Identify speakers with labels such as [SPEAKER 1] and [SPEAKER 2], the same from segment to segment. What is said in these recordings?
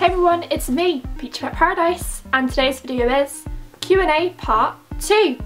[SPEAKER 1] Hey everyone, it's me, Peach Pet Paradise, and today's video is Q&A Part 2.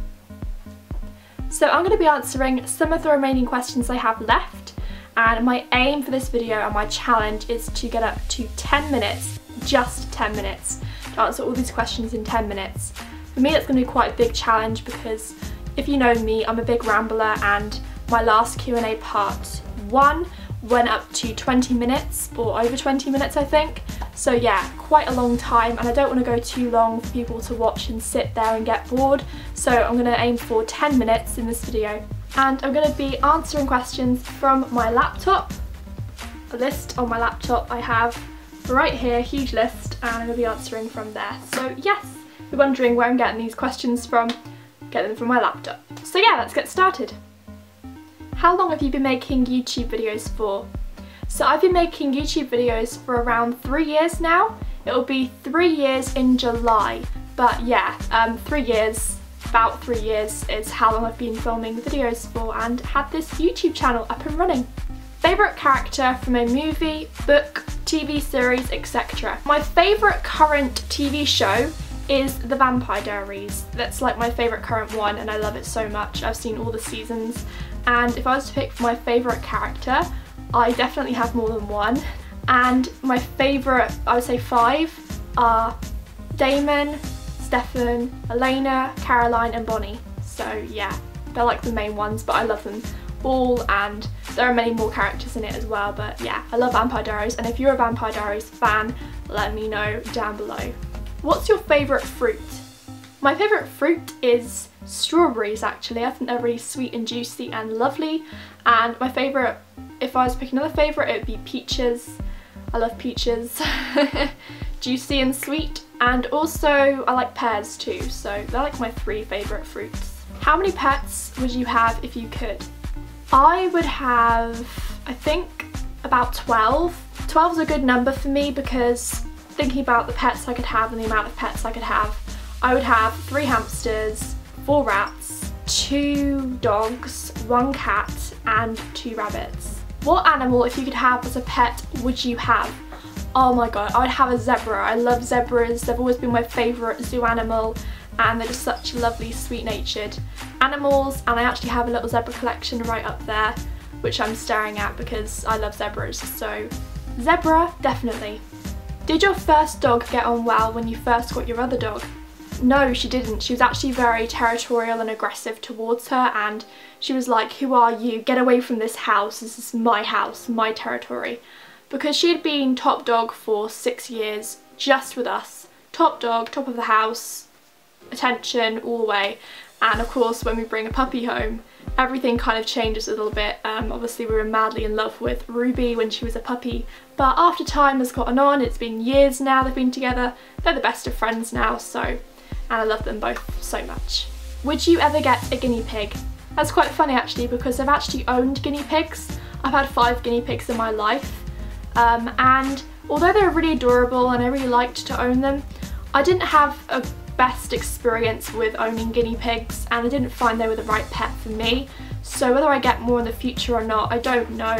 [SPEAKER 1] So I'm going to be answering some of the remaining questions I have left, and my aim for this video and my challenge is to get up to 10 minutes, just 10 minutes, to answer all these questions in 10 minutes. For me it's going to be quite a big challenge because if you know me, I'm a big rambler, and my last Q&A Part 1 went up to 20 minutes, or over 20 minutes I think. So yeah, quite a long time, and I don't want to go too long for people to watch and sit there and get bored. So I'm going to aim for 10 minutes in this video. And I'm going to be answering questions from my laptop. A list on my laptop I have right here, huge list, and I'm going to be answering from there. So yes, if you're wondering where I'm getting these questions from, get them from my laptop. So yeah, let's get started. How long have you been making YouTube videos for? So I've been making YouTube videos for around 3 years now. It'll be 3 years in July, but yeah, 3 years, about 3 years is how long I've been filming videos for and had this YouTube channel up and running. Favourite character from a movie, book, TV series, etc. My favourite current TV show is The Vampire Diaries. That's like my favourite current one and I love it so much. I've seen all the seasons, and if I was to pick my favourite character, I definitely have more than one. And my favourite, I would say 5, are Damon, Stefan, Elena, Caroline and Bonnie. So yeah, they're like the main ones, but I love them all, and there are many more characters in it as well. But yeah, I love Vampire Diaries, and if you're a Vampire Diaries fan, let me know down below. What's your favourite fruit? My favourite fruit is strawberries actually. I think they're really sweet and juicy and lovely, and my favourite, if I was to pick another favourite, it would be peaches. I love peaches. Juicy and sweet, and also I like pears too, so they're like my 3 favourite fruits. How many pets would you have if you could? I would have, I think, about 12. 12 is a good number for me because thinking about the pets I could have and the amount of pets I could have, I would have 3 hamsters, 4 rats, 2 dogs, 1 cat and 2 rabbits. What animal, if you could have as a pet, would you have? Oh my god, I would have a zebra. I love zebras. They've always been my favourite zoo animal, and they're just such lovely, sweet-natured animals, and I actually have a little zebra collection right up there, which I'm staring at because I love zebras. So zebra, definitely. Did your first dog get on well when you first got your other dog? No, she didn't. She was actually very territorial and aggressive towards her, and she was like, "Who are you? Get away from this house. This is my house, my territory." Because she had been top dog for 6 years just with us. Top dog, top of the house, attention all the way. And of course when we bring a puppy home, everything kind of changes a little bit. Obviously we were madly in love with Ruby when she was a puppy, but after time has gotten on, it's been years now they've been together, they're the best of friends now, so, and I love them both so much. Would you ever get a guinea pig? That's quite funny actually, because I've actually owned guinea pigs. I've had 5 guinea pigs in my life, and although they're really adorable and I really liked to own them, I didn't have a best experience with owning guinea pigs, and I didn't find they were the right pet for me. So whether I get more in the future or not, I don't know,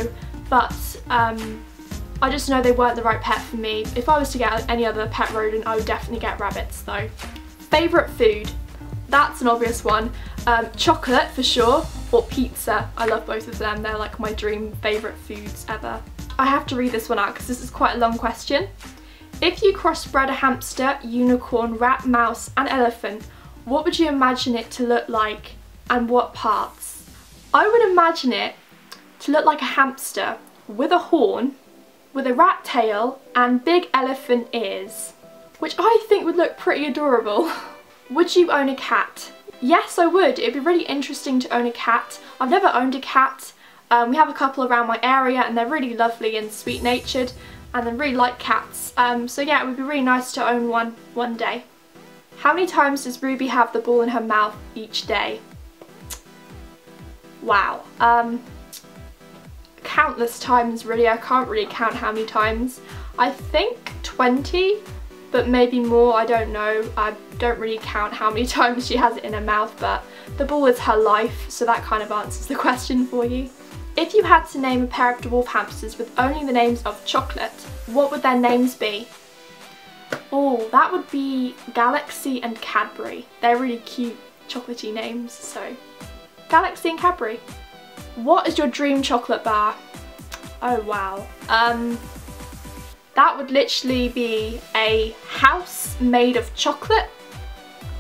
[SPEAKER 1] but I just know they weren't the right pet for me. If I was to get any other pet rodent, I would definitely get rabbits though. Favourite food? That's an obvious one. Chocolate for sure, or pizza. I love both of them. They're like my dream favourite foods ever. I have to read this one out because this is quite a long question. If you crossbred a hamster, unicorn, rat, mouse and elephant, what would you imagine it to look like and what parts? I would imagine it to look like a hamster with a horn, with a rat tail and big elephant ears, which I think would look pretty adorable. Would you own a cat? Yes, I would. It'd be really interesting to own a cat. I've never owned a cat. We have a couple around my area and they're really lovely and sweet-natured, and I really like cats. So yeah, it would be really nice to own one day. How many times does Ruby have the ball in her mouth each day? Wow. Countless times really. I can't really count how many times. I think 20, but maybe more, I don't know. I don't really count how many times she has it in her mouth, but the ball is her life, so that kind of answers the question for you. If you had to name a pair of dwarf hamsters with only the names of chocolate, what would their names be? Oh, that would be Galaxy and Cadbury. They're really cute chocolatey names, so Galaxy and Cadbury. What is your dream chocolate bar? Oh wow. That would literally be a house made of chocolate,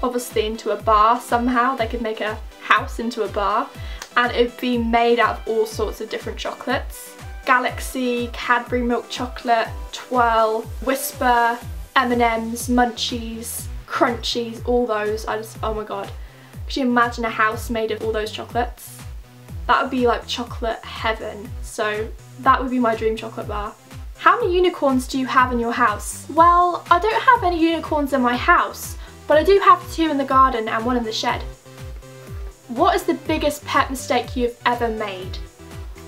[SPEAKER 1] obviously into a bar somehow. They could make a house into a bar, and it would be made out of all sorts of different chocolates. Galaxy, Cadbury milk chocolate, Twirl, Whisper, M&M's, Munchies, Crunchies, all those. Oh my god. Could you imagine a house made of all those chocolates? That would be like chocolate heaven. So that would be my dream chocolate bar. How many unicorns do you have in your house? Well, I don't have any unicorns in my house, but I do have 2 in the garden and 1 in the shed. What is the biggest pet mistake you've ever made?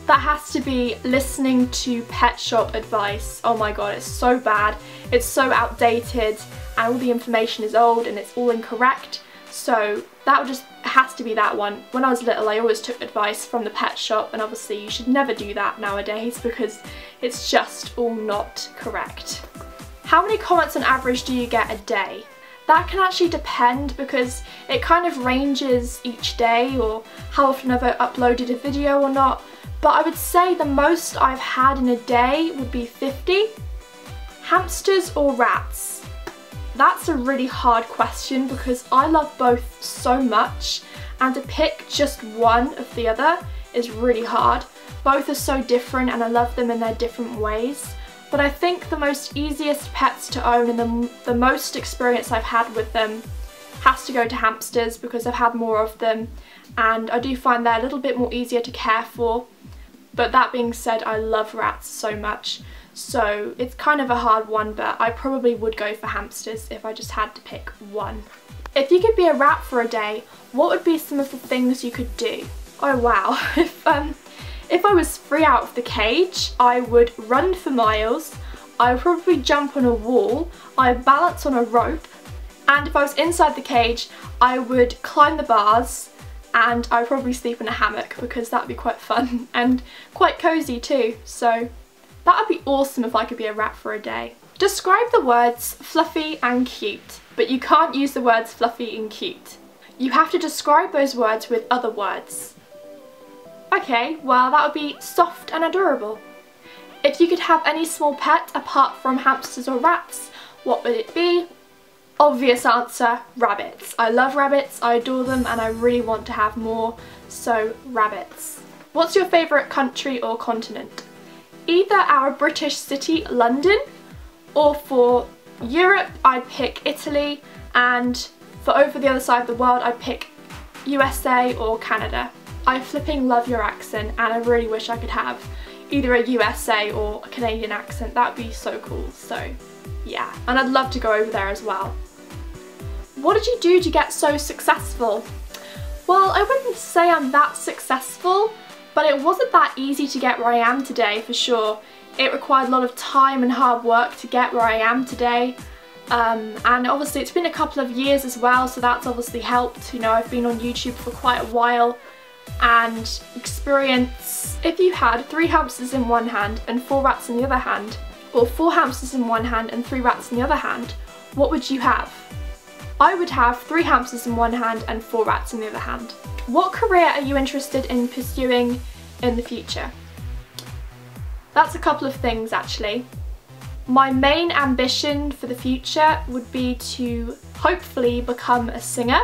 [SPEAKER 1] That has to be listening to pet shop advice. Oh my god, it's so bad. It's so outdated and all the information is old and it's all incorrect. So that has to be that one. When I was little, I always took advice from the pet shop, and obviously you should never do that nowadays because it's just all not correct. How many comments on average do you get a day? That can actually depend because it kind of ranges each day, or how often I've uploaded a video or not. But I would say the most I've had in a day would be 50. Hamsters or rats? That's a really hard question because I love both so much, and to pick just one of the other is really hard. Both are so different and I love them in their different ways. But I think the most easiest pets to own and the most experience I've had with them has to go to hamsters because I've had more of them, and I do find they're a little bit more easier to care for. But that being said, I love rats so much, so it's kind of a hard one, but I probably would go for hamsters if I just had to pick one. If you could be a rat for a day, what would be some of the things you could do? Oh wow, if I was free out of the cage, I would run for miles, I would probably jump on a wall, I would balance on a rope, and if I was inside the cage, I would climb the bars, and I would probably sleep in a hammock because that would be quite fun and quite cozy too. So that would be awesome if I could be a rat for a day. Describe the words fluffy and cute, but you can't use the words fluffy and cute. You have to describe those words with other words. Okay, well that would be soft and adorable. If you could have any small pet apart from hamsters or rats, what would it be? Obvious answer, rabbits. I love rabbits, I adore them, and I really want to have more, so rabbits. What's your favourite country or continent? Either our British city, London, or for Europe, I'd pick Italy, and for over the other side of the world, I'd pick USA or Canada. I flipping love your accent, and I really wish I could have either a USA or a Canadian accent. That would be so cool, so yeah. And I'd love to go over there as well. What did you do to get so successful? Well, I wouldn't say I'm that successful, but it wasn't that easy to get where I am today for sure. It required a lot of time and hard work to get where I am today. And obviously it's been a couple of years as well, so that's obviously helped. You know, I've been on YouTube for quite a while, and experience. If you had 3 hamsters in one hand and 4 rats in the other hand, or 4 hamsters in one hand and 3 rats in the other hand, what would you have? I would have 3 hamsters in one hand and 4 rats in the other hand. What career are you interested in pursuing in the future? That's a couple of things actually. My main ambition for the future would be to hopefully become a singer.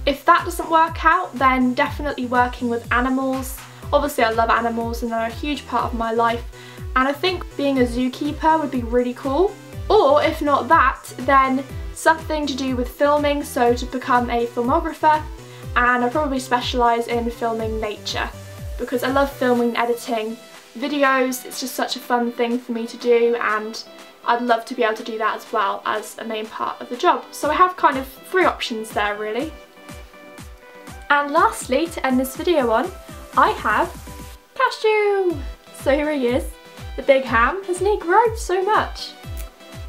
[SPEAKER 1] If that doesn't work out, then definitely working with animals. Obviously I love animals and they're a huge part of my life, and I think being a zookeeper would be really cool. Or if not that, then something to do with filming, so to become a filmographer, and I probably specialise in filming nature because I love filming and editing videos. It's just such a fun thing for me to do, and I'd love to be able to do that as well as a main part of the job. So I have kind of 3 options there really. And lastly, to end this video on, I have Cashew! So here he is, the big ham. Hasn't he grown so much?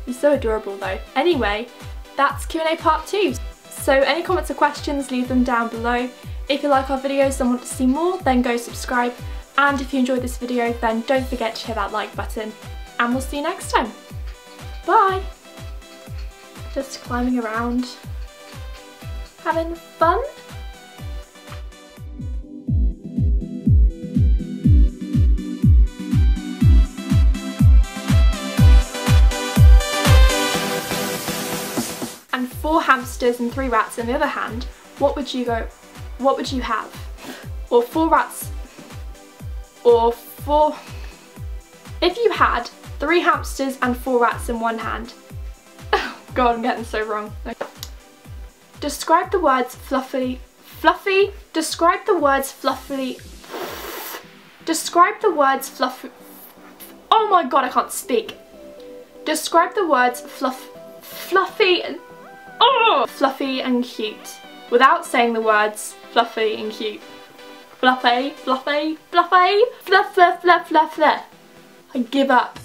[SPEAKER 1] He's so adorable though. Anyway, that's Q&A part 2. So any comments or questions, leave them down below. If you like our videos and want to see more, then go subscribe. And if you enjoyed this video, then don't forget to hit that like button. And we'll see you next time. Bye! just climbing around, having fun. And 4 hamsters and 3 rats on the other hand, what would you have? Or 4 rats, or 4, if you had 3 hamsters and 4 rats in one hand. Oh God, I'm getting so wrong. Describe the words fluffy, describe the words fluffy, describe the words fluffy, oh my God, I can't speak. Describe the words fluffy and cute without saying the words fluffy and cute. Fluffy, fluffy, fluffy, fluff, fluff, fluff, fluff, fluff. I give up.